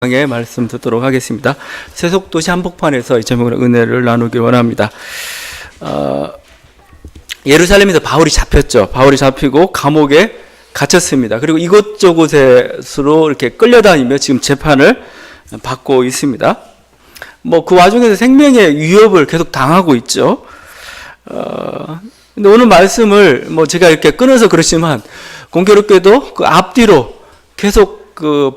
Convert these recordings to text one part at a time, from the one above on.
의 말씀 듣도록 하겠습니다. 세속도시 한복판에서 이 제목으로 은혜를 나누길 원합니다. 예루살렘에서 바울이 잡혔죠. 바울이 잡히고 감옥에 갇혔습니다. 그리고 이곳저곳으로 이렇게 끌려다니며 지금 재판을 받고 있습니다. 그 와중에서 생명의 위협을 계속 당하고 있죠. 근데 오늘 말씀을 제가 이렇게 끊어서 그렇지만 공교롭게도 그 앞뒤로 계속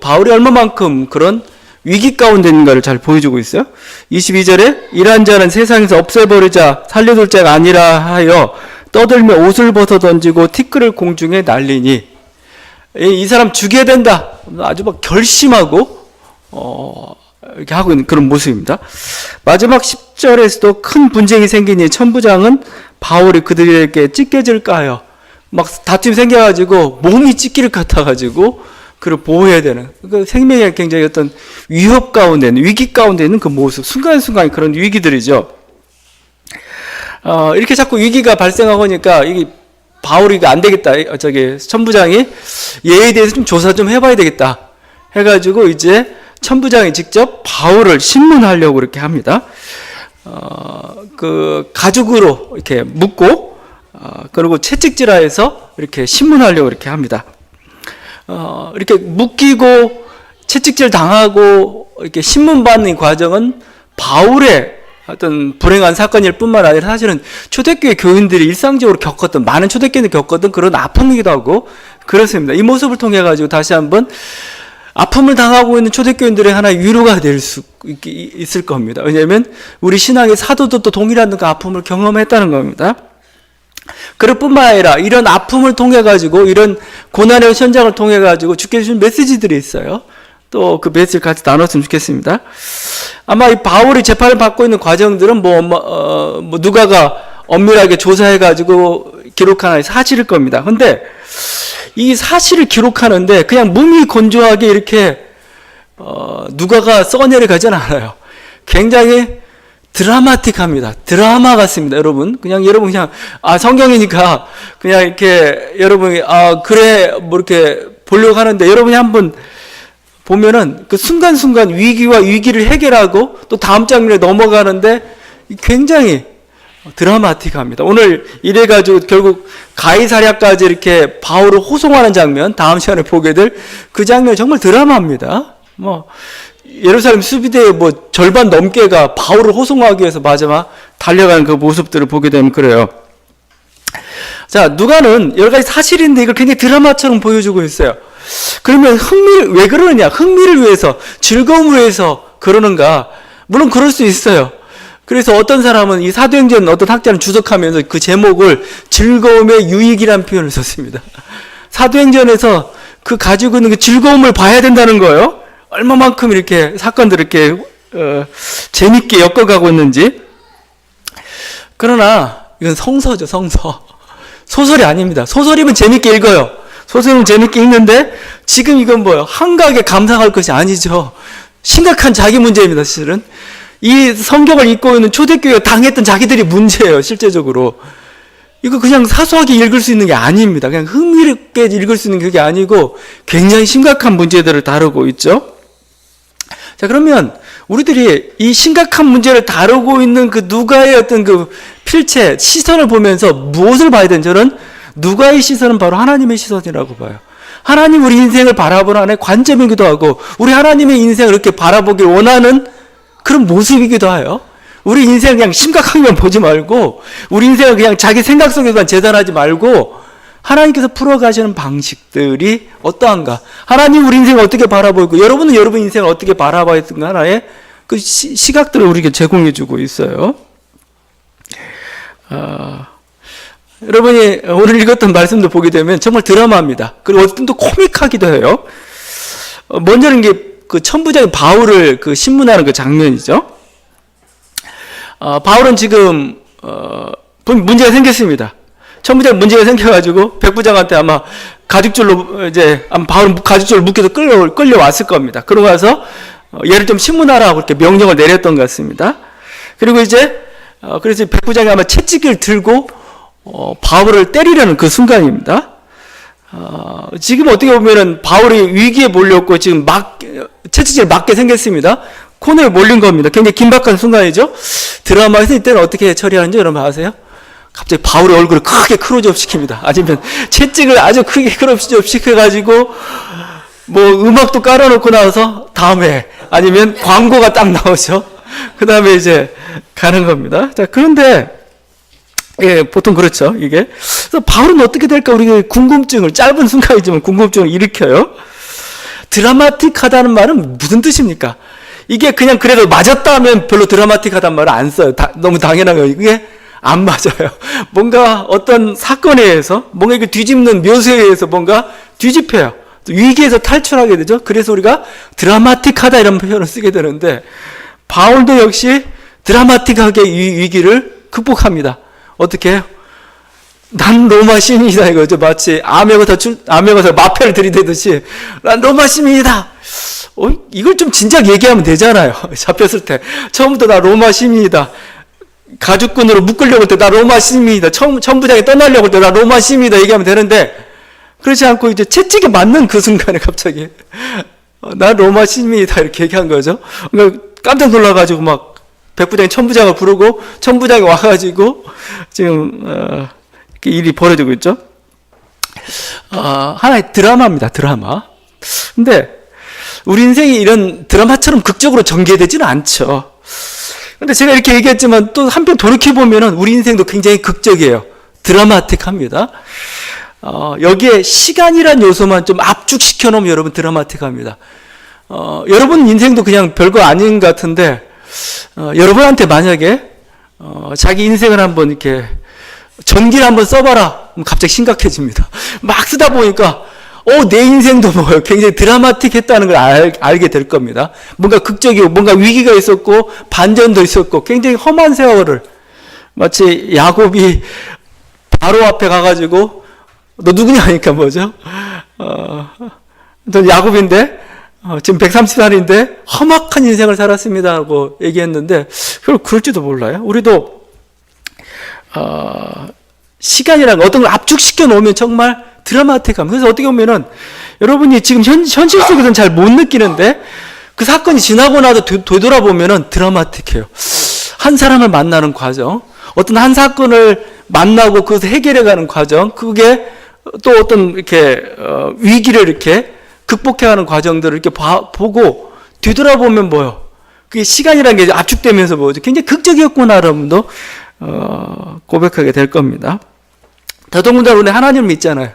바울이 얼마만큼 그런 위기 가운데 있는가를 잘 보여주고 있어요. 22절에 이러한 자는 세상에서 없애버리자 살려둘 자가 아니라 하여 떠들며 옷을 벗어 던지고 티끌을 공중에 날리니, 이 사람 죽여야 된다, 아주 결심하고 이렇게 하고 있는 그런 모습입니다. 마지막 10절에서도 큰 분쟁이 생기니 천부장은 바울이 그들에게 찢겨질까 하여 다툼이 생겨가지고 몸이 찢기를 같아가지고 그를 보호해야 되는, 생명의 굉장히 어떤 위협 가운데 있는, 위기 가운데 있는 그 모습, 순간순간 그런 위기들이죠. 이렇게 자꾸 위기가 발생하고 하니까 이게 바울이 안 되겠다, 천부장이 얘에 대해서 좀 조사 좀 해봐야 되겠다 해가지고 이제 천부장이 직접 바울을 신문하려고 그렇게 합니다. 그 가죽으로 이렇게 묶고 그리고 채찍질하여서 이렇게 신문하려고 이렇게 합니다. 이렇게 묶이고 채찍질 당하고 이렇게 신문받는 과정은 바울의 어떤 불행한 사건일 뿐만 아니라 사실은 초대교회 교인들이 일상적으로 겪었던, 많은 초대교인들이 겪었던 그런 아픔이기도 하고 그렇습니다. 이 모습을 통해 가지고 다시 한번 아픔을 당하고 있는 초대교인들의 하나의 위로가 될 수 있을 겁니다. 왜냐하면 우리 신앙의 사도들도 동일한 그 아픔을 경험했다는 겁니다. 그럴 뿐만 아니라 이런 아픔을 통해 가지고, 이런 고난의 현장을 통해 가지고 주께 주신 메시지들이 있어요. 또 그 메시지를 같이 나눴으면 좋겠습니다. 아마 이 바울이 재판을 받고 있는 과정들은 누가가 엄밀하게 조사해 가지고 기록하는 사실일 겁니다. 근데 이 사실을 기록하는데 그냥 무미건조하게 이렇게 누가가 써내려 가진 않아요. 굉장히 드라마틱합니다. 드라마 같습니다, 여러분. 여러분 성경이니까 그냥 이렇게 여러분이 그래 이렇게 보려고 하는데, 여러분이 한번 보면은 그 순간순간 위기와 위기를 해결하고 또 다음 장면에 넘어가는데 굉장히 드라마틱합니다. 오늘 이래가지고 결국 가이사랴까지 이렇게 바울을 호송하는 장면, 다음 시간에 보게 될 그 장면이 정말 드라마입니다. 예루살렘 수비대의 절반 넘게가 바울을 호송하기 위해서 마지막 달려가는 그 모습들을 보게 되면 그래요. 자, 누가는 여러 가지 사실인데 이걸 굉장히 드라마처럼 보여주고 있어요. 그러면 왜 그러느냐? 흥미를 위해서, 즐거움을 위해서 그러는가? 물론 그럴 수 있어요. 그래서 어떤 사람은 이 사도행전 어떤 학자는 주석하면서 그 제목을 즐거움의 유익이라는 표현을 썼습니다. 사도행전에서 그 가지고 있는 그 즐거움을 봐야 된다는 거예요. 얼마만큼 이렇게 사건들을 이렇게 재밌게 엮어가고 있는지. 그러나 이건 성서죠, 성서. 소설이 아닙니다. 소설이면 재밌게 읽어요. 소설은 재밌게 읽는데 지금 이건 한가하게 감상할 것이 아니죠. 심각한 자기 문제입니다, 사실은. 이 성경을 읽고 있는 초대교회가 당했던 자기들이 문제예요, 실제적으로. 이거 그냥 사소하게 읽을 수 있는 게 아닙니다. 그냥 흥미롭게 읽을 수 있는 게 아니고 굉장히 심각한 문제들을 다루고 있죠. 자, 그러면 우리들이 이 심각한 문제를 다루고 있는 그 누가의 어떤 그 필체, 시선을 보면서 무엇을 봐야 되는, 저는 누가의 시선은 바로 하나님의 시선이라고 봐요. 하나님 우리 인생을 바라보는 하나의 관점이기도 하고, 우리 하나님의 인생을 이렇게 바라보길 원하는 그런 모습이기도 해요. 우리 인생을 그냥 심각하게만 보지 말고, 우리 인생을 그냥 자기 생각 속에만 재단하지 말고, 하나님께서 풀어가시는 방식들이 어떠한가, 하나님 우리 인생을 어떻게 바라보고 여러분은 여러분 인생을 어떻게 바라봐야 되는가 하나의 그 시각들을 우리에게 제공해주고 있어요. 여러분이 오늘 읽었던 말씀도 보게 되면 정말 드라마입니다. 그리고 어떤 또 코믹하기도 해요. 먼저는 이게 그 천부장이 바울을 그 신문하는 그 장면이죠. 바울은 지금 문제가 생겼습니다. 천부장 문제가 생겨가지고 백부장한테 아마 가죽줄로 바울은 가죽줄로 묶여서 끌려왔을 겁니다. 그러고 나서 얘를 좀 신문하라고 이렇게 명령을 내렸던 것 같습니다. 그리고 그래서 백부장이 아마 채찍을 들고 바울을 때리려는 그 순간입니다. 지금 어떻게 보면은 바울이 위기에 몰렸고 지금 채찍질 맞게 생겼습니다. 코너에 몰린 겁니다. 굉장히 긴박한 순간이죠. 드라마에서 이때는 어떻게 처리하는지 여러분 아세요? 갑자기 바울의 얼굴을 크게 크로즈업 시킵니다. 아니면 채찍을 아주 크게 크로즈업 시켜가지고 뭐 음악도 깔아놓고 나서 다음에 아니면 광고가 딱 나오죠. 그 다음에 이제 가는 겁니다. 자, 그런데 예, 보통 그렇죠. 이게. 그래서 바울은 어떻게 될까? 우리가 궁금증을, 짧은 순간이지만 궁금증을 일으켜요. 드라마틱하다는 말은 무슨 뜻입니까? 이게 그냥 그래도 맞았다 하면 별로 드라마틱하다는 말을 안 써요. 너무 당연한 거예요. 이게 안 맞아요. 뭔가 어떤 사건에 의해서, 뭔가 이게 뒤집는 묘수에 의해서 뭔가 뒤집혀요. 위기에서 탈출하게 되죠. 그래서 우리가 드라마틱하다 이런 표현을 쓰게 되는데, 바울도 역시 드라마틱하게 이 위기를 극복합니다. 어떻게 해요? 난 로마 시민이다 이거죠. 마치 암행어사 마패를 들이대듯이 난 로마 시민이다. 이걸 좀 진작 얘기하면 되잖아요. 잡혔을 때 처음부터 나 로마 시민이다. 가죽끈으로 묶으려고 할 때 나 로마 시민이다. 천부장이 떠나려고 할 때 나 로마 시민이다 얘기하면 되는데, 그렇지 않고 이제 채찍에 맞는 그 순간에 갑자기 나 로마 시민이다 이렇게 얘기한 거죠. 그러니까 깜짝 놀라가지고 막 백부장이 천부장을 부르고 천부장이 와가지고 지금 이렇게 일이 벌어지고 있죠. 하나의 드라마입니다. 드라마. 근데 우리 인생이 이런 드라마처럼 극적으로 전개되지는 않죠. 근데 제가 이렇게 얘기했지만 또 한편 돌이켜보면 우리 인생도 굉장히 극적이에요. 드라마틱합니다. 여기에 시간이란 요소만 좀 압축시켜 놓으면 여러분 드라마틱합니다. 여러분 인생도 그냥 별거 아닌 것 같은데, 여러분한테 만약에 자기 인생을 한번 이렇게 전기를 한번 써봐라. 그럼 갑자기 심각해집니다. 막 쓰다 보니까 내 인생도 뭐예요? 굉장히 드라마틱했다는 걸 알게 될 겁니다. 뭔가 극적이고 뭔가 위기가 있었고 반전도 있었고 굉장히 험한 세월을, 마치 야곱이 바로 앞에 가가지고 너 누구냐 하니까 뭐죠? 전 야곱인데 지금 130살인데 험악한 인생을 살았습니다 하고 얘기했는데 그럴지도 몰라요. 우리도 시간이라는 어떤 걸 압축시켜 놓으면 정말 드라마틱함. 그래서 어떻게 보면은 여러분이 지금 현실 속에서는 잘 못 느끼는데 그 사건이 지나고 나서 되돌아보면은 드라마틱해요. 한 사람을 만나는 과정, 어떤 한 사건을 만나고 그것을 해결해가는 과정, 그게 또 어떤 이렇게 위기를 이렇게 극복해가는 과정들을 이렇게 보고 뒤돌아보면 뭐요? 그게 시간이라는 게 압축되면서 뭐죠? 굉장히 극적이었구나, 여러분도 고백하게 될 겁니다. 더더군다나 우리 하나님을 믿잖아요.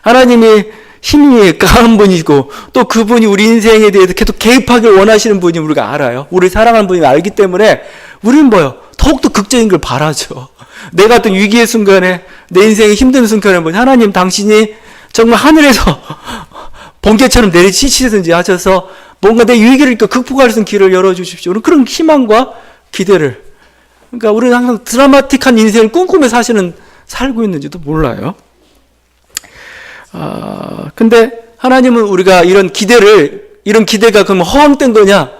하나님이 힘이 강한 분이고 또 그분이 우리 인생에 대해서 계속 개입하길 원하시는 분이 우리가 알아요. 우리 사랑하는 분이 알기 때문에 우리는 뭐요? 더욱더 극적인 걸 바라죠. 내가 어떤 위기의 순간에, 내 인생의 힘든 순간에 뭐냐? 하나님 당신이 정말 하늘에서 번개처럼 내리치시든지 하셔서 뭔가 내 위기를 극복할 수 있는 길을 열어주십시오. 그런 희망과 기대를. 그러니까 우리는 항상 드라마틱한 인생을 꿈꾸며 살고 있는지도 몰라요. 근데 하나님은 우리가 이런 기대가 그러면 허황된 거냐?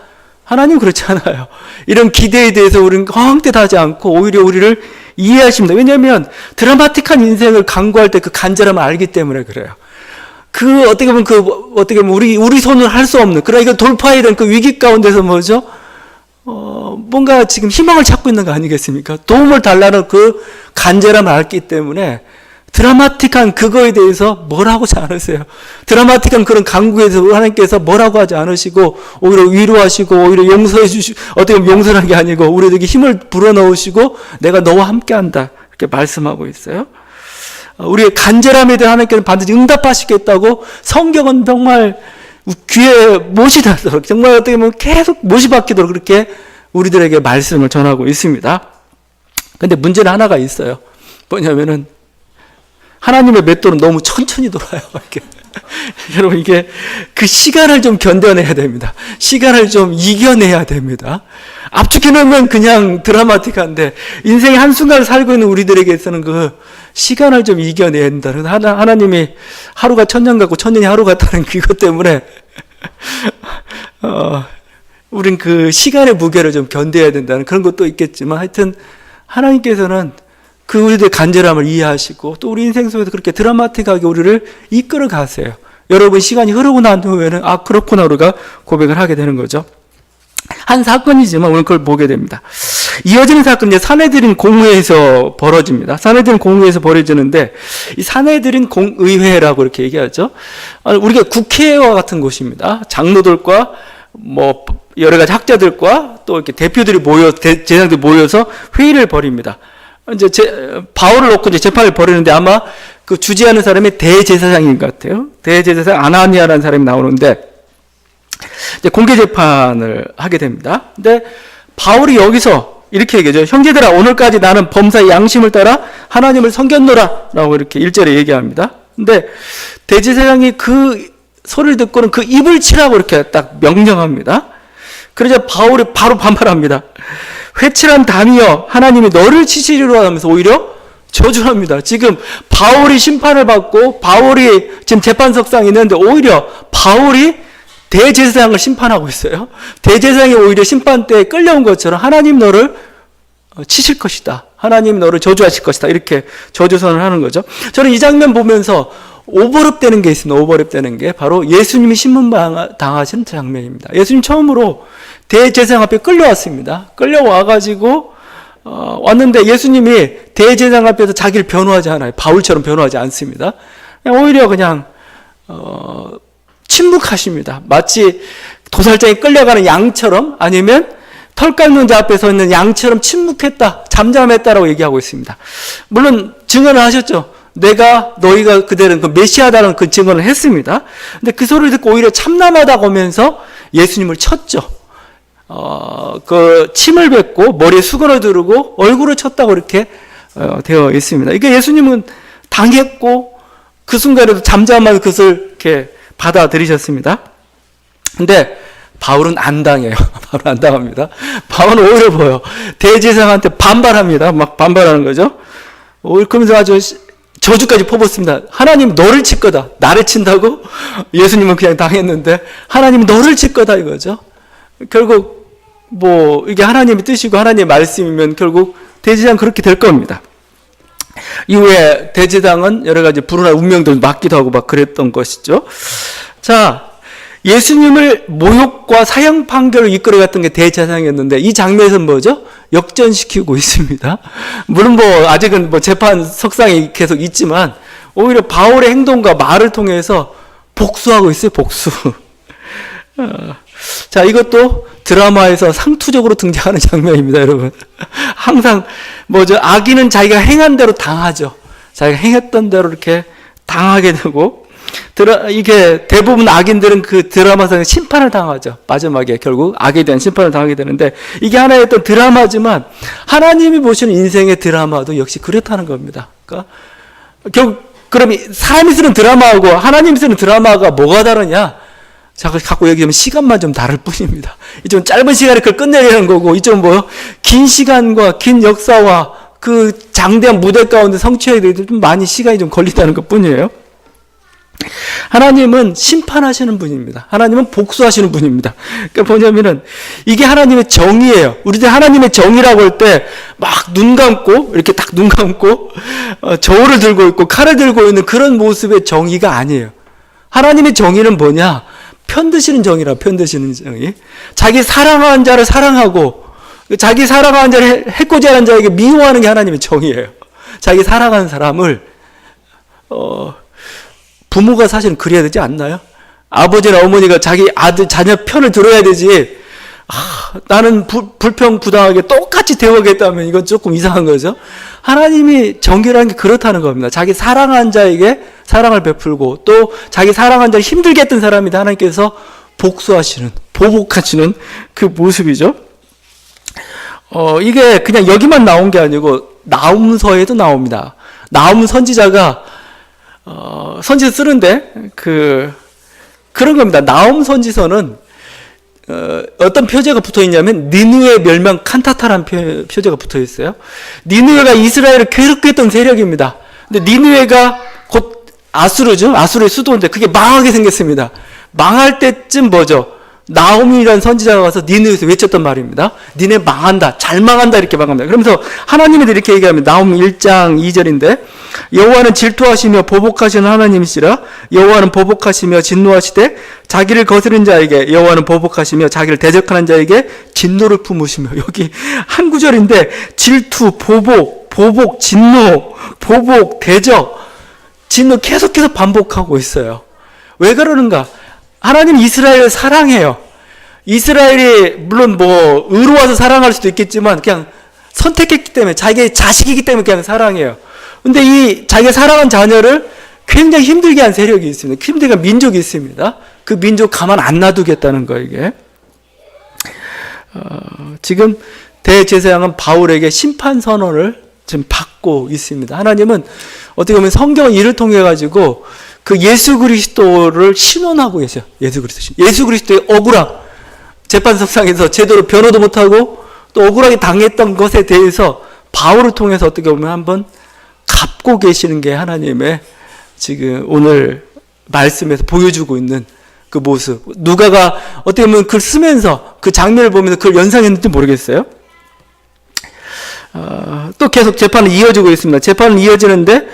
하나님은 그렇지 않아요. 이런 기대에 대해서 우리는 허황되지 않고 오히려 우리를 이해하십니다. 왜냐하면 드라마틱한 인생을 강구할 때 그 간절함을 알기 때문에 그래요. 어떻게 보면 우리 손으로 할 수 없는, 그러나 이걸 돌파해야 되는 그 위기 가운데서 뭐죠? 뭔가 지금 희망을 찾고 있는 거 아니겠습니까? 도움을 달라는 그 간절함을 알기 때문에 드라마틱한 그거에 대해서 뭐라고 하지 않으세요. 드라마틱한 그런 강구에 대해서 하나님께서 뭐라고 하지 않으시고 오히려 위로하시고 오히려 용서해 주시고, 어떻게 보면 용서하는 게 아니고 우리에게 힘을 불어넣으시고 내가 너와 함께한다 이렇게 말씀하고 있어요. 우리의 간절함에 대해 하나님께는 반드시 응답하시겠다고 성경은 정말 귀에 못이 닿도록, 정말 어떻게 보면 계속 못이 박히도록 그렇게 우리들에게 말씀을 전하고 있습니다. 근데 문제는 하나가 있어요. 뭐냐면은 하나님의 맷돌은 너무 천천히 돌아요. 이렇게. 여러분, 이게 그 시간을 좀 견뎌내야 됩니다. 시간을 좀 이겨내야 됩니다. 압축해놓으면 그냥 드라마틱한데 인생의 한순간을 살고 있는 우리들에게서는 그 시간을 좀 이겨내야 된다. 하나님이 하루가 천년 같고 천년이 하루 같다는 그것 때문에 우린 그 시간의 무게를 좀 견뎌야 된다는 그런 것도 있겠지만, 하여튼 하나님께서는 그 우리들의 간절함을 이해하시고 또 우리 인생 속에서 그렇게 드라마틱하게 우리를 이끌어 가세요. 여러분 시간이 흐르고 난 후에는 아 그렇구나 우리가 고백을 하게 되는 거죠. 한 사건이지만 오늘 그걸 보게 됩니다. 이어지는 사건은 사내들인 공회에서 벌어집니다. 사내들인 공회에서 벌어지는데 이 사내들인 공의회라고 이렇게 얘기하죠. 우리가 국회와 같은 곳입니다. 장로들과 뭐 여러 가지 학자들과 또 이렇게 대표들이 제사장들이 모여서 회의를 벌입니다. 이제 바울을 놓고 이제 재판을 벌이는데 아마 그 주재하는 사람이 대제사장인 것 같아요. 대제사장 아나니아라는 사람이 나오는데 이제 공개 재판을 하게 됩니다. 근데 바울이 여기서 이렇게 얘기하죠. 형제들아 오늘까지 나는 범사의 양심을 따라 하나님을 섬겼노라 라고 이렇게 1절에 얘기합니다. 근데 대제사장이 그 소리를 듣고는 그 입을 치라고 이렇게 딱 명령합니다. 그러자 바울이 바로 반발합니다. 회칠한 담이여 하나님이 너를 치시리로 하면서 오히려 저주를 합니다. 지금 바울이 심판을 받고 바울이 지금 재판석상에 있는데 오히려 바울이 대제사장을 심판하고 있어요. 대제사장이 오히려 심판 때에 끌려온 것처럼 하나님 너를 치실 것이다. 하나님 너를 저주하실 것이다. 이렇게 저주선을 하는 거죠. 저는 이 장면 보면서 오버랩되는 게 있습니다. 오버랩되는 게 바로 예수님이 신문당하신 장면입니다. 예수님 처음으로 대제사장 앞에 끌려왔습니다. 끌려와가지고 왔는데 예수님이 대제사장 앞에서 자기를 변호하지 않아요. 바울처럼 변호하지 않습니다. 오히려 그냥 침묵하십니다. 마치 도살장에 끌려가는 양처럼 아니면 털 깎는 자 앞에 서 있는 양처럼 침묵했다, 잠잠했다라고 얘기하고 있습니다. 물론 증언을 하셨죠. 너희가 그대는 그 메시아다라는 그 증언을 했습니다. 근데 그 소리를 듣고 오히려 참남하다고 하면서 예수님을 쳤죠. 그 침을 뱉고 머리에 수건을 두르고 얼굴을 쳤다고 이렇게 되어 있습니다. 이게 예수님은 당했고 그 순간에도 잠잠한 그것을 이렇게 받아들이셨습니다. 근데 바울은 안 당해요. 바울은 안 당합니다. 바울은 오히려 보여. 대제사장한테 반발합니다. 막 반발하는 거죠. 그러면서 아주 저주까지 퍼붓습니다. 하나님 너를 칠 거다. 나를 친다고? 예수님은 그냥 당했는데 하나님이 너를 칠 거다 이거죠. 결국 뭐 이게 하나님의 뜻이고 하나님의 말씀이면 결국 대제사장 그렇게 될 겁니다. 이후에 대제사장은 여러 가지 불운한 운명들 맞기도 하고 막 그랬던 것이죠. 자, 예수님을 모욕과 사형 판결을 이끌어갔던 게 대제사장이었는데 이 장면에서는 뭐죠? 역전시키고 있습니다. 물론 뭐 아직은 뭐 재판 석상이 계속 있지만 오히려 바울의 행동과 말을 통해서 복수하고 있어요. 복수. 자, 이것도 드라마에서 상투적으로 등장하는 장면입니다, 여러분. 항상 뭐죠? 악인은 자기가 행한 대로 당하죠. 자기가 행했던 대로 이렇게 당하게 되고, 이게 대부분 악인들은 그 드라마상에 심판을 당하죠. 마지막에 결국 악에 대한 심판을 당하게 되는데, 이게 하나의 어떤 드라마지만 하나님이 보시는 인생의 드라마도 역시 그렇다는 겁니다. 그러니까 결국 그럼 사람이 쓰는 드라마하고 하나님이 쓰는 드라마가 뭐가 다르냐? 자꾸 갖고 얘기하면 시간만 좀 다를 뿐입니다. 이쪽은 짧은 시간에 그걸 끝내려는 거고, 이쪽은 뭐요? 긴 시간과 긴 역사와 그 장대한 무대 가운데 성취해야 되는데 좀 많이 시간이 좀 걸린다는 것 뿐이에요. 하나님은 심판하시는 분입니다. 하나님은 복수하시는 분입니다. 그러니까 뭐냐면은 이게 하나님의 정의예요. 우리들 하나님의 정의라고 할 때 막 눈 감고 이렇게 딱 눈 감고 저울을 들고 있고 칼을 들고 있는 그런 모습의 정의가 아니에요. 하나님의 정의는 뭐냐? 편드시는 정의라, 편드시는 정의. 자기 사랑하는 자를 사랑하고 자기 사랑하는 자를 해코지 하는 자에게 미워하는 게 하나님의 정의예요. 자기 사랑하는 사람을 부모가 사실은 그래야 되지 않나요? 아버지나 어머니가 자기 아들, 자녀 편을 들어야 되지. 나는 불평부당하게 똑같이 대우하겠다면 이건 조금 이상한 거죠. 하나님이 정의라는 게 그렇다는 겁니다. 자기 사랑한 자에게 사랑을 베풀고 또 자기 사랑한 자를 힘들게 했던 사람이다. 하나님께서 복수하시는, 보복하시는 그 모습이죠. 이게 그냥 여기만 나온 게 아니고 나움서에도 나옵니다. 나움 선지자가 선지서 쓰는데 그런 겁니다. 나움 선지서는 어떤 표제가 붙어 있냐면 니느웨 멸망 칸타타라는 표제가 붙어 있어요. 니느웨가 이스라엘을 괴롭게 했던 세력입니다. 근데 니느웨가 곧 아수르죠. 아수르의 수도인데 그게 망하게 생겼습니다. 망할 때쯤 뭐죠? 나홈이라는 선지자가 가서 니느웨에서 외쳤단 말입니다. 니네 망한다, 잘 망한다 이렇게 망합니다. 그러면서 하나님이 이렇게 얘기합니다. 나홈 1장 2절인데 여호와는 질투하시며 보복하시는 하나님이시라. 여호와는 보복하시며 진노하시되 자기를 거스른 자에게, 여호와는 보복하시며 자기를 대적하는 자에게 진노를 품으시며. 여기 한 구절인데 질투, 보복, 진노, 보복, 대적, 진노 계속해서 반복하고 있어요. 왜 그러는가? 하나님 이스라엘을 사랑해요. 이스라엘이 물론 뭐 의로워서 사랑할 수도 있겠지만 그냥 선택했기 때문에, 자기의 자식이기 때문에 그냥 사랑해요. 근데 이 자기가 사랑한 자녀를 굉장히 힘들게 한 세력이 있습니다. 힘들게 한 민족이 있습니다. 그 민족 가만 안 놔두겠다는 거예요, 이게. 지금 대제사장은 바울에게 심판 선언을 지금 받고 있습니다. 하나님은 어떻게 보면 성경은 이를 통해 가지고 그 예수 그리스도를 신원하고 계세요. 예수 그리스도의 억울함, 재판석상에서 제대로 변호도 못하고 또 억울하게 당했던 것에 대해서 바울을 통해서 어떻게 보면 한번 갚고 계시는 게 하나님의 지금 오늘 말씀에서 보여주고 있는 그 모습. 누가가 어떻게 보면 그걸 쓰면서 그 장면을 보면서 그걸 연상했는지 모르겠어요. 또 계속 재판은 이어지고 있습니다. 재판은 이어지는데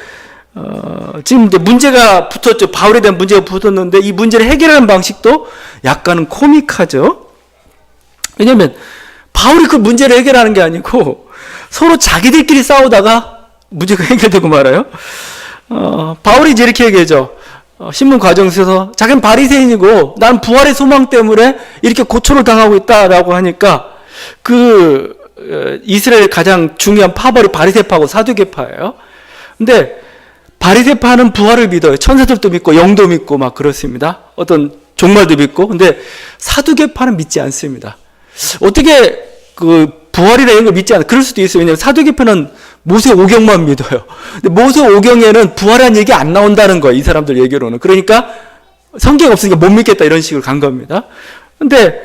지금 이제 문제가 붙었죠. 바울에 대한 문제가 붙었는데 이 문제를 해결하는 방식도 약간은 코믹하죠. 왜냐하면 바울이 그 문제를 해결하는 게 아니고 서로 자기들끼리 싸우다가 문제가 해결되고 말아요. 바울이 이제 이렇게 얘기하죠. 신문 과정에서 자기는 바리새인이고 나는 부활의 소망 때문에 이렇게 고초를 당하고 있다라고 하니까 그 이스라엘 가장 중요한 파벌이 바리새파하고 사두개파예요. 근데 바리새파는 부활을 믿어요. 천사들도 믿고 영도 믿고 막 그렇습니다. 어떤 종말도 믿고. 근데 사두개파는 믿지 않습니다. 어떻게 그 부활이나 이런 걸 믿지 않아? 그럴 수도 있어요. 왜냐하면 사두개파는 모세 오경만 믿어요. 근데 모세 오경에는 부활한 얘기 안 나온다는 거예요. 이 사람들 얘기로는. 그러니까 성경 없으니까 못 믿겠다 이런 식으로 간 겁니다. 근데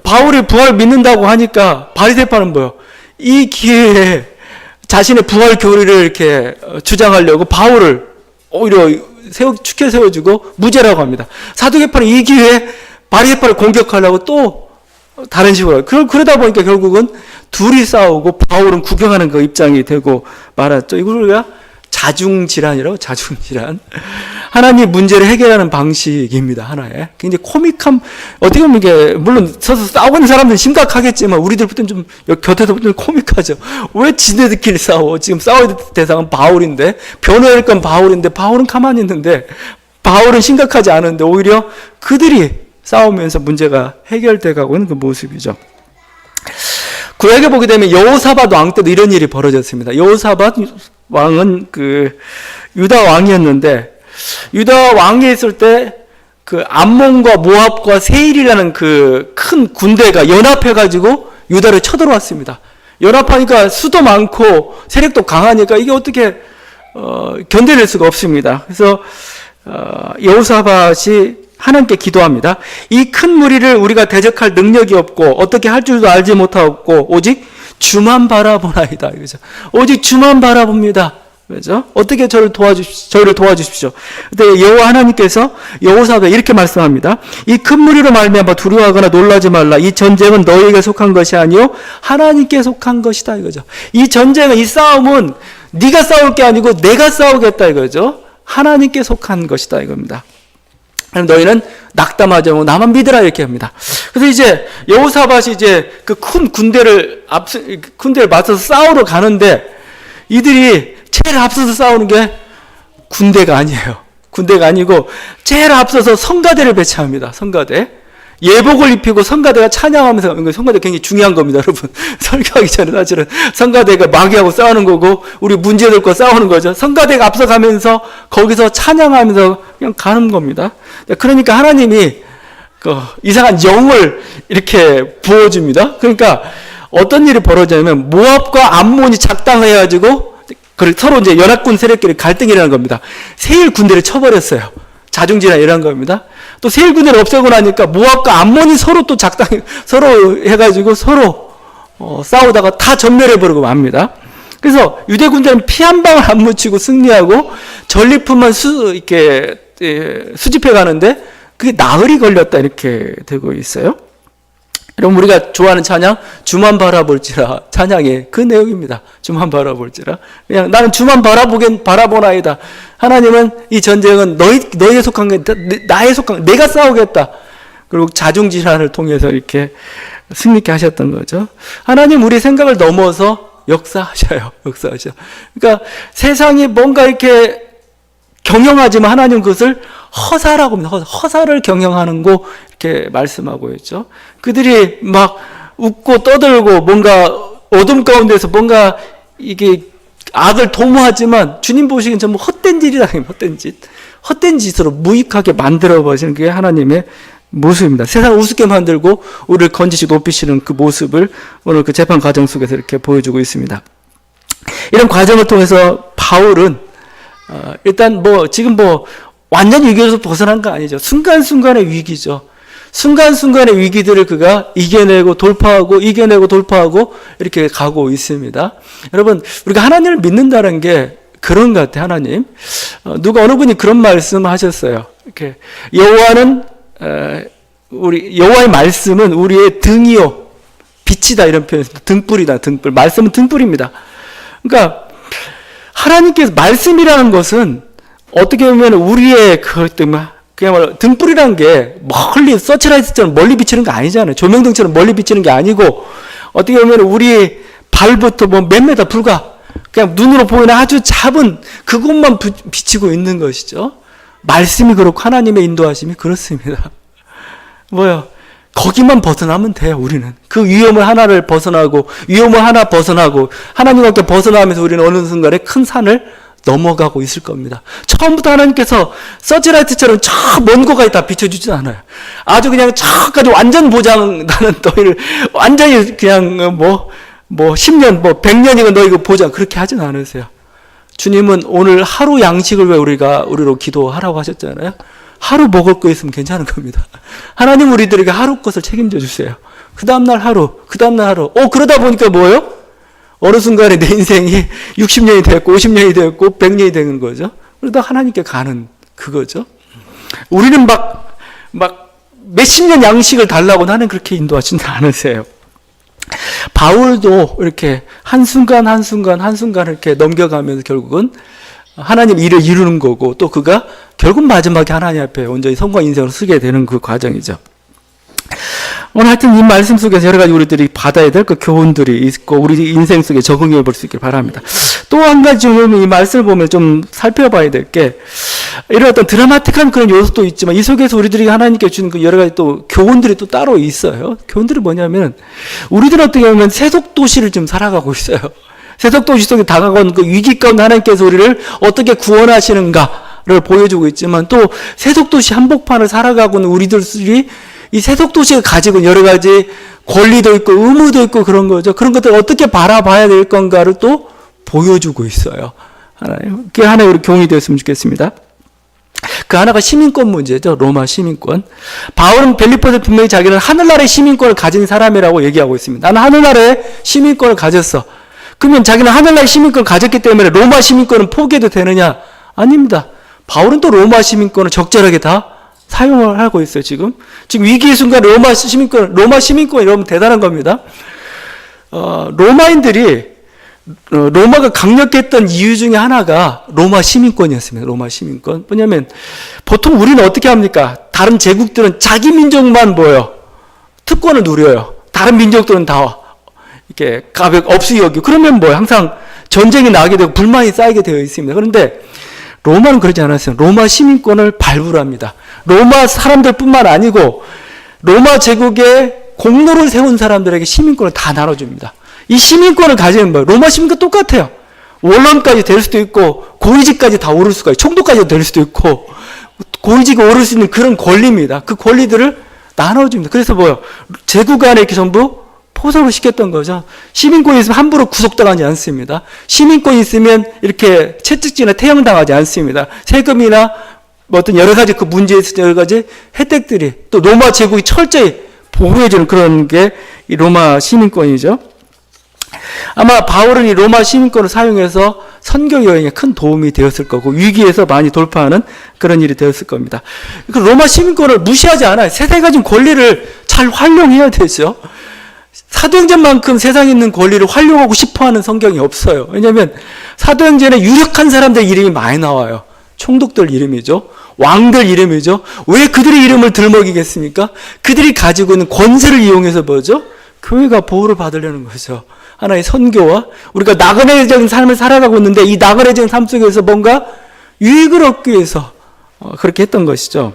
바울이 부활 믿는다고 하니까 바리새파는 뭐예요? 이 기회에 자신의 부활 교리를 이렇게 주장하려고 바울을 오히려 축해 세워주고 무죄라고 합니다. 사두개파는 이 기회에 바리새파를 공격하려고 또 다른 식으로. 그러다 보니까 결국은 둘이 싸우고 바울은 구경하는 그 입장이 되고 말았죠. 이걸 우리가 자중질환이라고, 자중질환. 하나님의 문제를 해결하는 방식입니다, 하나의. 굉장히 코믹한, 어떻게 보면 이게, 물론 서서 싸우고 있는 사람들은 심각하겠지만, 우리들부터는 좀, 곁에서 보면 코믹하죠. 왜 지네들끼리 싸워? 지금 싸워야 될 대상은 바울인데, 변호해야 할 건 바울인데, 바울은 가만히 있는데, 바울은 심각하지 않은데, 오히려 그들이 싸우면서 문제가 해결돼 가고 있는 그 모습이죠. 구약에 보게 되면 여호사밧 왕 때도 이런 일이 벌어졌습니다. 여호사밧 왕은 그 유다 왕이었는데 유다 왕이 있을 때 그 암몬과 모압과 세일이라는 그 큰 군대가 연합해가지고 유다를 쳐들어왔습니다. 연합하니까 수도 많고 세력도 강하니까 이게 어떻게 견뎌낼 수가 없습니다. 그래서 여호사밧이 하나님께 기도합니다. 이 큰 무리를 우리가 대적할 능력이 없고 어떻게 할 줄도 알지 못하고 오직 주만 바라보나이다. 그죠? 오직 주만 바라봅니다. 그죠? 어떻게 저를 도와주십시오. 근데 여호와 하나님께서 여호사밧에 이렇게 말씀합니다. 이 큰 무리로 말미암아 두려워하거나 놀라지 말라. 이 전쟁은 너희에게 속한 것이 아니요 하나님께 속한 것이다. 이거죠. 이 전쟁은, 이 싸움은 네가 싸울 게 아니고 내가 싸우겠다. 이거죠. 하나님께 속한 것이다. 이겁니다. 너희는 낙담하지 말고 나만 믿으라 이렇게 합니다. 그래서 이제 여호사밧이 이제 그 큰 군대를 맞서서 싸우러 가는데 이들이 제일 앞서서 싸우는 게 군대가 아니에요. 군대가 아니고 제일 앞서서 성가대를 배치합니다. 성가대. 예복을 입히고 성가대가 찬양하면서, 성가대 굉장히 중요한 겁니다, 여러분. 설교하기 전에 사실은 성가대가 마귀하고 싸우는 거고 우리 문제들과 싸우는 거죠. 성가대가 앞서가면서 거기서 찬양하면서 그냥 가는 겁니다. 그러니까 하나님이 그 이상한 영을 이렇게 부어줍니다. 그러니까 어떤 일이 벌어지냐면 모압과 암몬이 작당해가지고 서로 이제 연합군 세력끼리 갈등이라는 겁니다. 세일 군대를 쳐버렸어요. 자중질환 이런 겁니다. 또 세일 군대를 없애고 나니까 모압과 암몬이 서로 또 서로 해가지고 서로 싸우다가 다 전멸해버리고 맙니다. 그래서 유대 군대는 피 한 방울 안 묻히고 승리하고 전리품만 이렇게 수집해 가는데 그게 나흘이 걸렸다 이렇게 되고 있어요. 여러분, 우리가 좋아하는 찬양, 주만 바라볼지라, 찬양의 그 내용입니다. 주만 바라볼지라. 그냥 나는 주만 바라보나이다. 하나님은 이 전쟁은 너희에 속한 게 나에 속한, 내가 싸우겠다. 그리고 자중질환을 통해서 이렇게 승리케 하셨던 거죠. 하나님 우리 생각을 넘어서 역사하셔요. 그러니까 세상이 뭔가 이렇게 경영하지만 하나님 그것을 허사라고 합니다. 허사를 경영하는 거 이렇게 말씀하고 있죠. 그들이 막 웃고 떠들고 뭔가 어둠 가운데서 뭔가 이게 악을 도모하지만 주님 보시기엔 전부 헛된 짓이다. 헛된 짓으로 무익하게 만들어 버리시는 게 하나님의 모습입니다. 세상을 우습게 만들고 우리를 건지시고 높이시는 그 모습을 오늘 그 재판 과정 속에서 이렇게 보여주고 있습니다. 이런 과정을 통해서 바울은 일단 지금 완전히 위기에서 벗어난 거 아니죠. 순간순간의 위기죠. 순간순간의 위기들을 그가 이겨내고 돌파하고 이렇게 가고 있습니다. 여러분, 우리가 하나님을 믿는다는 게 그런 것 같아요. 하나님. 누가 어느 분이 그런 말씀을 하셨어요. 이렇게 여호와의 말씀은 우리의 등이요 빛이다, 이런 표현입니다. 등불이다, 등불. 말씀은 등불입니다. 그러니까 하나님께서 말씀이라는 것은 어떻게 보면 우리의 그야말로 등불이라는 게 멀리 서치라이트처럼 멀리 비치는 거 아니잖아요. 조명등처럼 멀리 비치는 게 아니고 어떻게 보면 우리 발부터 몇 메다 불과 그냥 눈으로 보이는 아주 작은 그곳만 비치고 있는 것이죠. 말씀이 그렇고 하나님의 인도하심이 그렇습니다. 거기만 벗어나면 돼요, 우리는. 그 위험을 하나 벗어나고 하나님께 벗어나면서 우리는 어느 순간에 큰 산을 넘어가고 있을 겁니다. 처음부터 하나님께서 서치라이트처럼 저 먼 곳까지 다 비춰주지 않아요. 아주 그냥 저까지 완전 보장, 나는 너희를 완전히 그냥 10년, 100년이건 너희가 보장, 그렇게 하진 않으세요. 주님은 오늘 하루 양식을 왜 우리로 기도하라고 하셨잖아요. 하루 먹을 거 있으면 괜찮은 겁니다. 하나님 우리들에게 하루 것을 책임져 주세요. 그 다음날 하루. 그러다 보니까 뭐예요? 어느 순간에 내 인생이 60년이 됐고 50년이 됐고 100년이 되는 거죠. 그러다 하나님께 가는 그거죠. 우리는 막 몇십 년 양식을 달라고 나는 그렇게 인도하지는 않으세요. 바울도 이렇게 한순간 이렇게 넘겨가면서 결국은 하나님 일을 이루는 거고, 또 그가 결국 마지막에 하나님 앞에 온전히 성공 인생을 쓰게 되는 그 과정이죠. 오늘 하여튼 이 말씀 속에서 여러 가지 우리들이 받아야 될 그 교훈들이 있고 우리 인생 속에 적응해 볼 수 있길 바랍니다. 또 한 가지 이 말씀을 보면 좀 살펴봐야 될 게, 이런 어떤 드라마틱한 그런 요소도 있지만 이 속에서 우리들이 하나님께 주는 그 여러 가지 또 교훈들이 또 따로 있어요. 교훈들이 뭐냐면, 우리들은 어떻게 보면 세속도시를 좀 살아가고 있어요. 세속도시 속에 다가온 그 위기 가운데 하나님께서 우리를 어떻게 구원하시는가를 보여주고 있지만, 또 세속도시 한복판을 살아가고 있는 우리들이 이 세속도시가 가지고 여러 가지 권리도 있고 의무도 있고 그런 거죠. 그런 것들을 어떻게 바라봐야 될 건가를 또 보여주고 있어요. 그게 하나의 우리 교훈이 되었으면 좋겠습니다. 그 하나가 시민권 문제죠. 로마 시민권. 바울은 빌립보에서 분명히 자기는 하늘나라의 시민권을 가진 사람이라고 얘기하고 있습니다. 나는 하늘나라의 시민권을 가졌어. 그러면 자기는 하늘나라의 시민권을 가졌기 때문에 로마 시민권은 포기해도 되느냐? 아닙니다. 바울은 또 로마 시민권을 적절하게 다 사용을 하고 있어요, 지금. 위기의 순간 로마 시민권 이러면 대단한 겁니다. 로마인들이 로마가 강력했던 이유 중에 하나가 로마 시민권이었습니다. 로마 시민권. 뭐냐면 보통 우리는 어떻게 합니까? 다른 제국들은 자기 민족만 특권을 누려요. 다른 민족들은 다 이렇게 없이 여기고, 그러면 항상 전쟁이 나게 되고 불만이 쌓이게 되어 있습니다. 그런데 로마는 그러지 않았어요. 로마 시민권을 발부합니다. 로마 사람들뿐만 아니고 로마 제국에 공로를 세운 사람들에게 시민권을 다 나눠줍니다. 이 시민권을 가지면 로마 시민권 똑같아요. 원론까지 될 수도 있고 고위직까지 다 오를 수가 있고 총독까지 될 수도 있고 고위직에 오를 수 있는 그런 권리입니다. 그 권리들을 나눠줍니다. 그래서 제국 안에 이렇게 전부 포섭을 시켰던 거죠. 시민권이 있으면 함부로 구속당하지 않습니다. 시민권이 있으면 이렇게 채찍질이나 태형당하지 않습니다. 세금이나 어떤 여러 가지 그 문제에 있을 여러 가지 혜택들이 또 로마 제국이 철저히 보호해주는 그런 게 이 로마 시민권이죠. 아마 바울은 이 로마 시민권을 사용해서 선교 여행에 큰 도움이 되었을 거고 위기에서 많이 돌파하는 그런 일이 되었을 겁니다. 그 로마 시민권을 무시하지 않아요. 세상에 가진 권리를 잘 활용해야 되죠. 사도행전만큼 세상에 있는 권리를 활용하고 싶어하는 성경이 없어요. 왜냐하면 사도행전에 유력한 사람들 이름이 많이 나와요. 총독들 이름이죠. 왕들 이름이죠. 왜 그들의 이름을 들먹이겠습니까? 그들이 가지고 있는 권세를 이용해서 뭐죠? 교회가 보호를 받으려는 거죠. 하나의 선교와 우리가 나그네적인 삶을 살아가고 있는데 이 나그네적인 삶 속에서 뭔가 유익을 얻기 위해서 그렇게 했던 것이죠.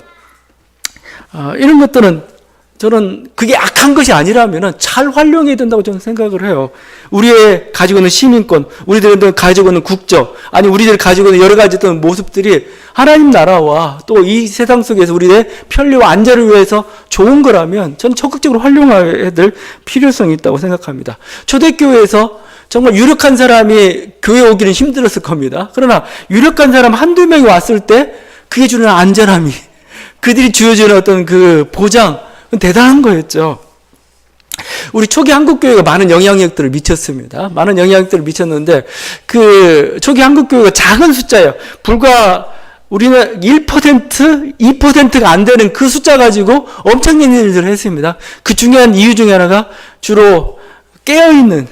이런 것들은 저는 그게 악한 것이 아니라면 잘 활용해야 된다고 저는 생각을 해요. 우리의 가지고 있는 시민권, 우리들이 가지고 있는 국적, 아니 우리들이 가지고 있는 여러 가지 어떤 모습들이 하나님 나라와 또 이 세상 속에서 우리의 편리와 안전을 위해서 좋은 거라면 저는 적극적으로 활용해야 될 필요성이 있다고 생각합니다. 초대교회에서 정말 유력한 사람이 교회 오기는 힘들었을 겁니다. 그러나 유력한 사람 한두 명이 왔을 때 그게 주는 안전함이, 그들이 주어지는 어떤 그 보장, 대단한 거였죠. 우리 초기 한국교회가 많은 영향력들을 미쳤습니다. 많은 영향력들을 미쳤는데 그 초기 한국교회가 작은 숫자예요. 불과 우리는 1%, 2%가 안 되는 그 숫자 가지고 엄청난 일들을 했습니다. 그 중요한 이유 중에 하나가 주로 깨어있는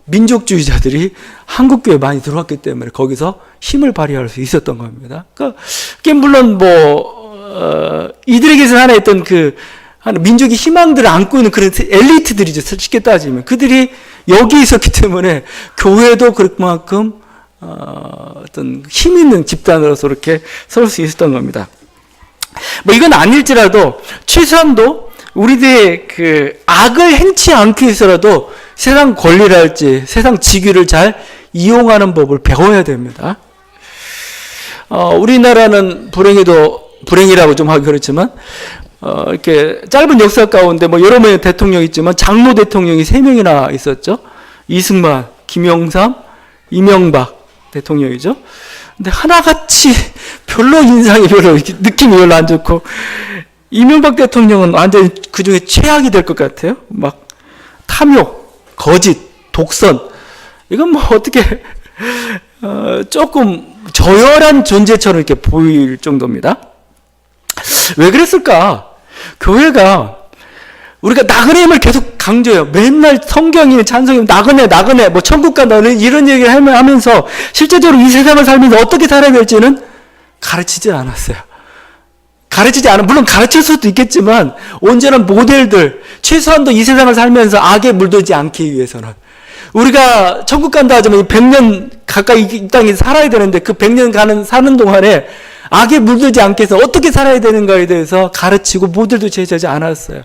민족주의자들이 한국교회에 많이 들어왔기 때문에 거기서 힘을 발휘할 수 있었던 겁니다. 그러니까 물론 이들에게서 하나 있던 민족의 희망들을 안고 있는 그런 엘리트들이죠. 쉽게 따지면. 그들이 여기 있었기 때문에 교회도 그만큼 어떤 힘 있는 집단으로서 이렇게 설 수 있었던 겁니다. 이건 아닐지라도 최소한도 우리들의 악을 행치 않기 위해서라도 세상 권리랄지 세상 직위를 잘 이용하는 법을 배워야 됩니다. 우리나라는 불행이라고 좀 하기 그렇지만 이렇게 짧은 역사 가운데 여러 명의 대통령이 있지만 장로 대통령이 3명이나 있었죠. 이승만, 김영삼, 이명박 대통령이죠. 근데 하나같이 별로 인상이 느낌이 별로 안 좋고 이명박 대통령은 완전히 그 중에 최악이 될 것 같아요. 탐욕, 거짓, 독선. 이건 어떻게 조금 저열한 존재처럼 이렇게 보일 정도입니다. 왜 그랬을까? 교회가 우리가 나그네임을 계속 강조해요. 맨날 성경이 찬송이 나그네 천국 간다 이런 얘기를 하면서 실제적으로 이 세상을 살면서 어떻게 살아야 될지는 가르치지 않았어요. 물론 가르칠 수도 있겠지만 온전한 모델들, 최소한도 이 세상을 살면서 악에 물들지 않기 위해서는 우리가 천국 간다 하지만 100년 가까이 이 땅에 살아야 되는데 그 100년 사는 동안에 악에 물들지 않게 해서 어떻게 살아야 되는가에 대해서 가르치고 모델도 제시하지 않았어요.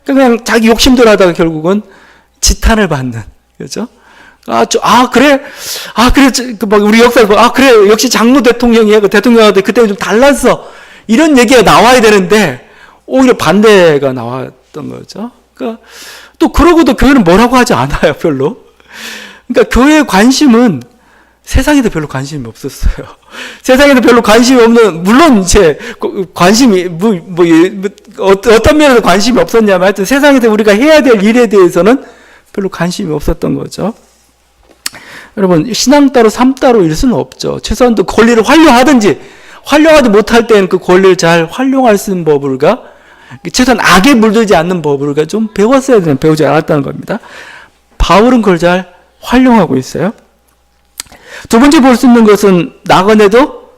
그냥 자기 욕심대로 하다가 결국은 지탄을 받는, 그렇죠? 그래, 우리 역사를 그래, 역시 장로 대통령이야. 그 대통령한테 그때는 좀 달랐어. 이런 얘기가 나와야 되는데, 오히려 반대가 나왔던 거죠. 그러니까, 또 그러고도 교회는 뭐라고 하지 않아요, 별로. 그러니까 교회의 관심은 세상에도 별로 관심이 없었어요. 세상에도 별로 관심이 없는, 물론 이제 관심이 어떤 면에서 관심이 없었냐면 하여튼 세상에서 우리가 해야 될 일에 대해서는 별로 관심이 없었던 거죠. 여러분, 신앙 따로 삶 따로 일 수는 없죠. 최소한도 권리를 활용하지 못할 때는 그 권리를 잘 활용할 수 있는 법을가, 최소한 악에 물들지 않는 법을가 좀 배웠어야 되는, 배우지 않았다는 겁니다. 바울은 그걸 잘 활용하고 있어요. 두 번째 볼 수 있는 것은 나그네도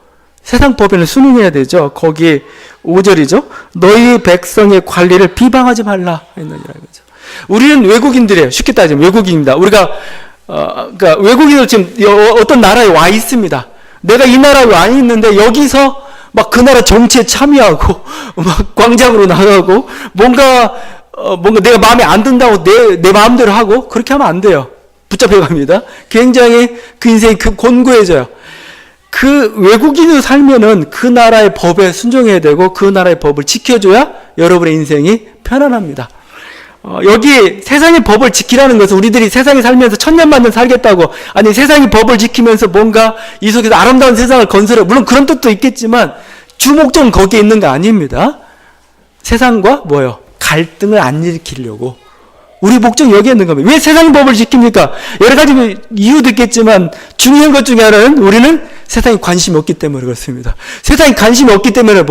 세상 법에는 순응해야 되죠. 거기 5절이죠. 너희 백성의 관리를 비방하지 말라 했느니라 이거죠. 우리는 외국인들이에요. 쉽게 따지면 외국인입니다. 우리가 그러니까 외국인은 지금 어떤 나라에 와 있습니다. 내가 이 나라에 와 있는데 여기서 그 나라 정치에 참여하고 광장으로 나가고 뭔가 내가 마음에 안 든다고 내 마음대로 하고 그렇게 하면 안 돼요. 붙잡혀갑니다. 굉장히 그 인생이 곤고해져요. 그 외국인으로 살면은 그 나라의 법에 순종해야 되고 그 나라의 법을 지켜줘야 여러분의 인생이 편안합니다. 여기 세상의 법을 지키라는 것은 우리들이 세상에 살면서 천년만년 살겠다고, 아니 세상의 법을 지키면서 뭔가 이 속에서 아름다운 세상을 건설해, 물론 그런 뜻도 있겠지만 주목점은 거기에 있는 거 아닙니다. 세상과 갈등을 안 일으키려고. 우리 목적이 여기에 있는 겁니다. 왜 세상의 법을 지킵니까? 여러 가지 이유도 있겠지만 중요한 것 중에 하나는 우리는 세상에 관심이 없기 때문에 그렇습니다. 세상에 관심이 없기 때문에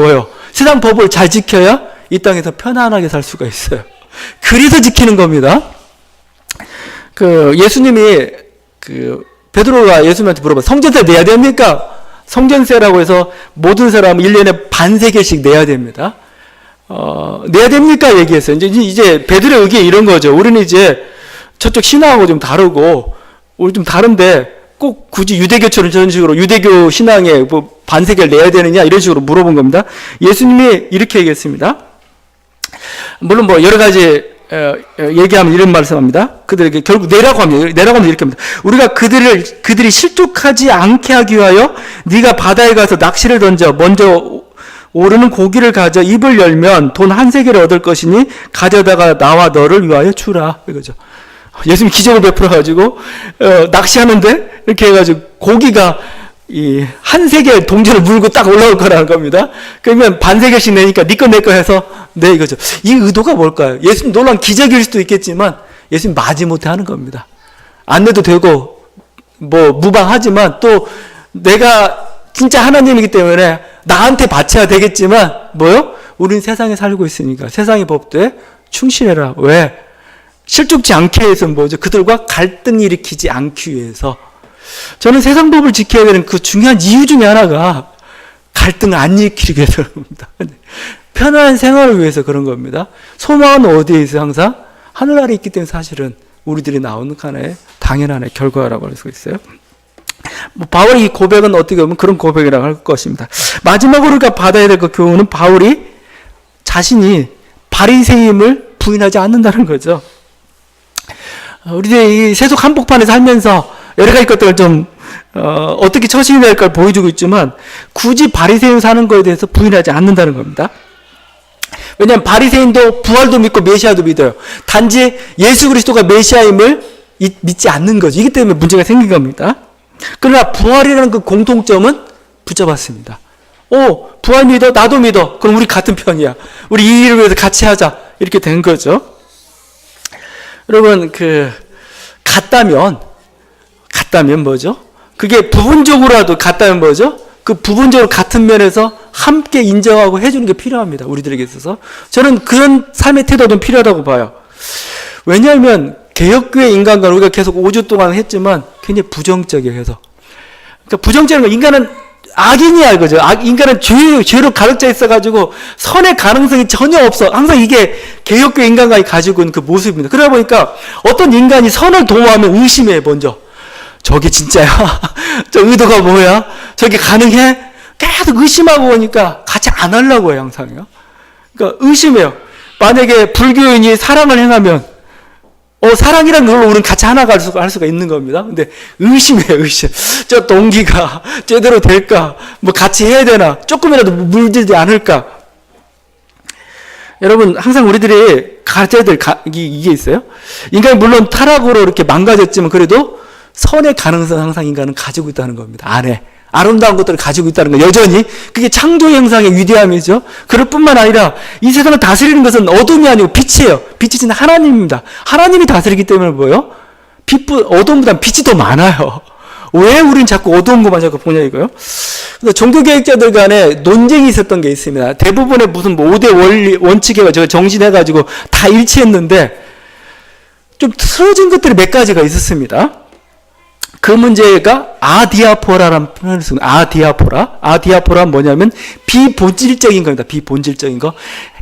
세상 법을 잘 지켜야 이 땅에서 편안하게 살 수가 있어요. 그래서 지키는 겁니다. 예수님이 베드로가 예수님한테 물어봐. 성전세 내야 됩니까? 성전세라고 해서 모든 사람 1년에 반세겔씩 내야 됩니다. 내야 됩니까? 얘기했어요. 이제 베드로의 의견이 이런 거죠. 우리는 이제 저쪽 신앙하고 좀 다르고, 우리 좀 다른데 꼭 굳이 유대교처럼 저런 식으로 유대교 신앙에 뭐 반세겔 내야 되느냐 이런 식으로 물어본 겁니다. 예수님이 이렇게 얘기했습니다. 물론 뭐 여러 가지 얘기하면 이런 말씀합니다. 그들에게 결국 내라고 하면 이렇게 합니다. 우리가 그들이 실족하지 않게 하기 위하여 네가 바다에 가서 낚시를 던져 먼저 오르는 고기를 가져 입을 열면 돈 한 세겔을 얻을 것이니 가져다가 나와 너를 위하여 주라 이거죠. 예수님 기적을 베풀어가지고 낚시하는데 이렇게 해가지고 고기가 이 한 세겔 동전을 물고 딱 올라올 거라는 겁니다. 그러면 반 세겔씩 내니까 네 거 내 거 해서 네 이거죠. 이 의도가 뭘까요? 예수님 놀라운 기적일 수도 있겠지만 예수님 마지못해 하는 겁니다. 안 내도 되고 뭐 무방하지만 또 내가 진짜 하나님이기 때문에 나한테 바쳐야 되겠지만 뭐요? 우린 세상에 살고 있으니까 세상의 법도에 충실해라. 왜? 실족지 않게 해서 뭐죠? 그들과 갈등을 일으키지 않기 위해서. 저는 세상 법을 지켜야 되는 그 중요한 이유 중에 하나가 갈등을 안 일으키기 위해서 그런 겁니다. 편안한 생활을 위해서 그런 겁니다. 소망은 어디에 있어요? 항상 하늘 아래 있기 때문에 사실은 우리들이 나오는 하나의 당연한 결과라고 할 수 있어요. 뭐 바울의 이 고백은 어떻게 보면 그런 고백이라고 할 것입니다. 마지막으로 우리가 받아야 될 그 교훈은 바울이 자신이 바리새임을 부인하지 않는다는 거죠. 우리들이 이 세속 한복판에 살면서 여러 가지 것들을 좀 어떻게 처신해야 될까를 보여주고 있지만 굳이 바리새인 사는 거에 대해서 부인하지 않는다는 겁니다. 왜냐하면 바리새인도 부활도 믿고 메시아도 믿어요. 단지 예수 그리스도가 메시아임을 믿지 않는 거죠. 이기 때문에 문제가 생긴 겁니다. 그러나 부활이라는 그 공통점은 붙잡았습니다. 부활 믿어? 나도 믿어. 그럼 우리 같은 편이야. 우리 이 일을 위해서 같이 하자. 이렇게 된 거죠. 여러분, 같다면 뭐죠? 그게 부분적으로라도 같다면 뭐죠? 그 부분적으로 같은 면에서 함께 인정하고 해주는 게 필요합니다. 우리들에게 있어서. 저는 그런 삶의 태도가 좀 필요하다고 봐요. 왜냐하면 개혁교회 인간과 우리가 계속 5주 동안 했지만 굉장히 부정적이에요. 그래서 그러니까 부정적인 건 인간은 악인이야 이거죠. 인간은 죄로 가득 차 있어가지고 선의 가능성이 전혀 없어. 항상 이게 개혁교회 인간관이 가지고 있는 그 모습입니다. 그러다 보니까 어떤 인간이 선을 도모하면 의심해 먼저. 저게 진짜야? 저 의도가 뭐야? 저게 가능해? 계속 의심하고 오니까 같이 안 하려고 해요, 항상요. 그러니까 의심해요. 만약에 불교인이 사랑을 행하면 사랑이란 걸로 우리는 같이 하나 할 수가 있는 겁니다. 근데 의심해요, 의심. 저 동기가 제대로 될까? 뭐 같이 해야 되나? 조금이라도 물들지 않을까? 여러분, 항상 우리들이 가져야 될 이게 있어요. 인간이 물론 타락으로 이렇게 망가졌지만 그래도 선의 가능성 항상 인간은 가지고 있다는 겁니다. 안에. 아름다운 것들을 가지고 있다는 거 여전히 그게 창조의 형상의 위대함이죠. 그럴 뿐만 아니라 이 세상을 다스리는 것은 어둠이 아니고 빛이에요. 빛이신 하나님입니다. 하나님이 다스리기 때문에 뭐예요? 어둠보다 빛이 더 많아요. 왜 우린 자꾸 어두운 것만 자꾸 보냐 이거요? 종교개혁자들 간에 논쟁이 있었던 게 있습니다. 대부분의 무슨 5대 원칙에 제가 정신해가지고 다 일치했는데 좀 틀어진 것들이 몇 가지가 있었습니다. 그 문제가 아디아포라라는 표현을 씁니다. 아디아포라는 뭐냐면 비본질적인 겁니다. 비본질적인 거.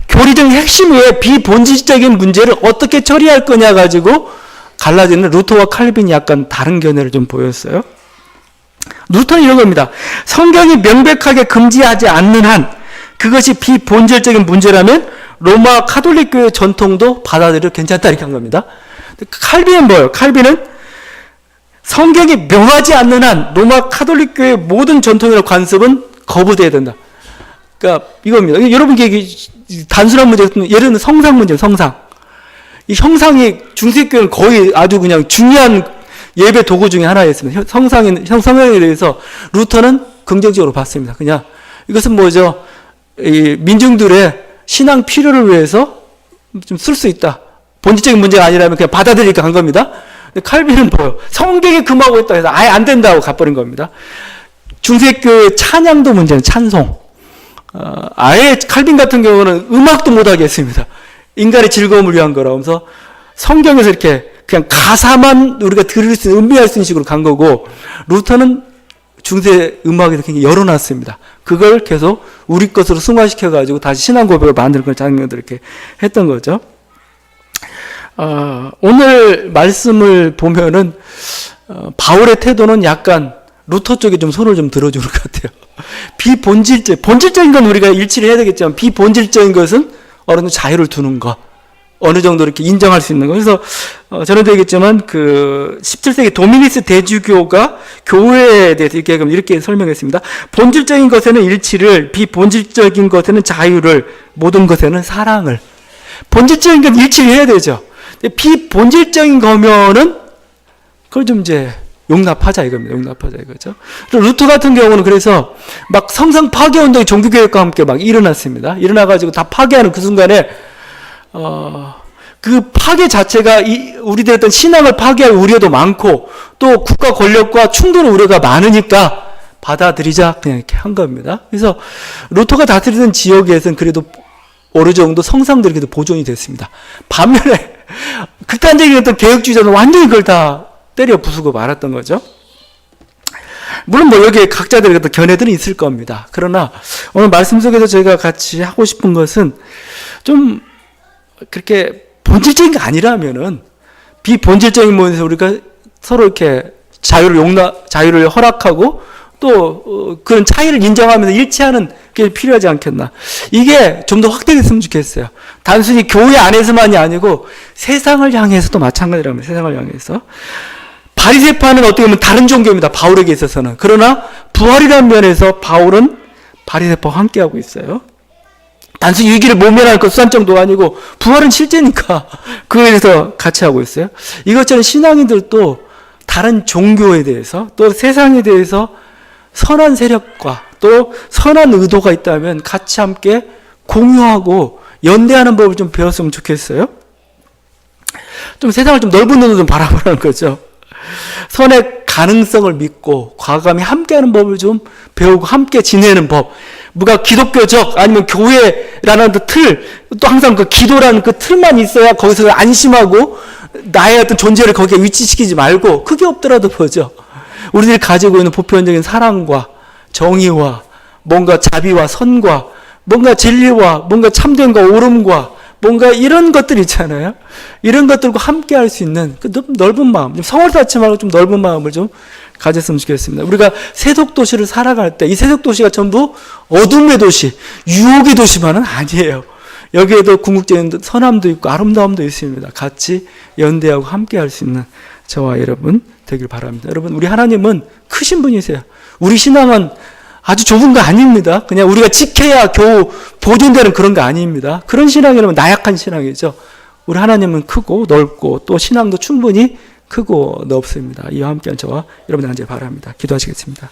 교리적인 핵심 외에 비본질적인 문제를 어떻게 처리할 거냐 가지고 갈라지는 루터와 칼빈이 약간 다른 견해를 좀 보였어요. 루터는 이런 겁니다. 성경이 명백하게 금지하지 않는 한 그것이 비본질적인 문제라면 로마 카톨릭 교회 전통도 받아들여 괜찮다 이렇게 한 겁니다. 칼빈은 뭐예요? 칼빈은 성경이 명하지 않는 한 로마 카톨릭 교회의 모든 전통이나 관습은 거부돼야 된다. 그러니까 이겁니다. 여러분 이게 단순한 문제 같은 예를 들면 성상 문제예요. 성상. 이 형상이 중세교회는 거의 아주 그냥 중요한 예배 도구 중에 하나였습니다. 성상에 대해서 루터는 긍정적으로 봤습니다. 그냥 이것은 뭐죠? 이 민중들의 신앙 필요를 위해서 좀 쓸 수 있다. 본질적인 문제가 아니라면 그냥 받아들이니까 한 겁니다. 근데 칼빈은 뭐예요? 성경에 금하고 있다 해서 아예 안 된다고 가버린 겁니다. 중세교회 찬양도 문제는 찬송. 아예 칼빈 같은 경우는 음악도 못하게 했습니다. 인간의 즐거움을 위한 거라면서 성경에서 이렇게 그냥 가사만 우리가 들을 수 있는, 음미할 수 있는 식으로 간 거고, 루터는 중세 음악에서 굉장히 열어놨습니다. 그걸 계속 우리 것으로 승화시켜가지고 다시 신앙 고백을 만드는 그런 장면들을 이렇게 했던 거죠. 오늘 말씀을 보면은, 바울의 태도는 약간 루터 쪽에 좀 손을 좀 들어주는 것 같아요. 본질적인 건 우리가 일치를 해야 되겠지만, 비본질적인 것은 어느 정도 자유를 두는 것. 어느 정도 이렇게 인정할 수 있는 거. 그래서, 전에도 얘기했지만, 17세기 도미니스 대주교가 교회에 대해서 이렇게 설명했습니다. 본질적인 것에는 일치를, 비본질적인 것에는 자유를, 모든 것에는 사랑을. 본질적인 건 일치를 해야 되죠. 비본질적인 거면은, 그걸 좀 이제, 용납하자 이겁니다. 용납하자 이거죠. 루터 같은 경우는 그래서 막 성상 파괴 운동이 종교개혁과 함께 막 일어났습니다. 일어나가지고 다 파괴하는 그 순간에 그 파괴 자체가 우리들의 어떤 신앙을 파괴할 우려도 많고 또 국가 권력과 충돌 우려가 많으니까 받아들이자 그냥 이렇게 한 겁니다. 그래서 루터가 다스리던 지역에서는 그래도 어느 정도 성상들이 그래도 보존이 됐습니다. 반면에 극단적인 어떤 개혁주의자는 완전히 그걸 다 때려 부수고 말았던 거죠. 물론 뭐 여기에 각자들의 어떤 견해들은 있을 겁니다. 그러나 오늘 말씀 속에서 저희가 같이 하고 싶은 것은 좀 그렇게 본질적인 게 아니라면은 비본질적인 면에서 우리가 서로 이렇게 자유를 허락하고 또 그런 차이를 인정하면서 일치하는 게 필요하지 않겠나. 이게 좀 더 확대됐으면 좋겠어요. 단순히 교회 안에서만이 아니고 세상을 향해서도 마찬가지라면 세상을 향해서. 바리새파는 어떻게 보면 다른 종교입니다. 바울에게 있어서는. 그러나 부활이라는 면에서 바울은 바리새파와 함께하고 있어요. 단순히 위기를 모면할 것 수단 정도가 아니고 부활은 실제니까 그에 대해서 같이 하고 있어요. 이것처럼 신앙인들도 다른 종교에 대해서 또 세상에 대해서 선한 세력과 또 선한 의도가 있다면 같이 함께 공유하고 연대하는 법을 좀 배웠으면 좋겠어요. 좀 세상을 좀 넓은 눈으로 좀 바라보라는 거죠. 선의 가능성을 믿고 과감히 함께하는 법을 좀 배우고 함께 지내는 법. 뭐가 기독교적 아니면 교회라는 그 틀, 또 항상 그 기도라는 그 틀만 있어야 거기서 안심하고 나의 어떤 존재를 거기에 위치시키지 말고 크게 없더라도 보죠. 우리들이 가지고 있는 보편적인 사랑과 정의와 뭔가 자비와 선과 뭔가 진리와 뭔가 참됨과 옳음과 뭔가 이런 것들 있잖아요. 이런 것들과 함께 할 수 있는 그 넓은 마음, 좀 성을 쌓지 말고 좀 넓은 마음을 좀 가졌으면 좋겠습니다. 우리가 세속도시를 살아갈 때 이 세속도시가 전부 어둠의 도시, 유혹의 도시만은 아니에요. 여기에도 궁극적인 선함도 있고 아름다움도 있습니다. 같이 연대하고 함께 할 수 있는 저와 여러분 되길 바랍니다. 여러분, 우리 하나님은 크신 분이세요. 우리 신앙은 아주 좁은 거 아닙니다. 그냥 우리가 지켜야 겨우 보존되는 그런 거 아닙니다. 그런 신앙이라면 나약한 신앙이죠. 우리 하나님은 크고 넓고 또 신앙도 충분히 크고 넓습니다. 이와 함께한 저와 여러분들 앉아 바랍니다. 기도하시겠습니다.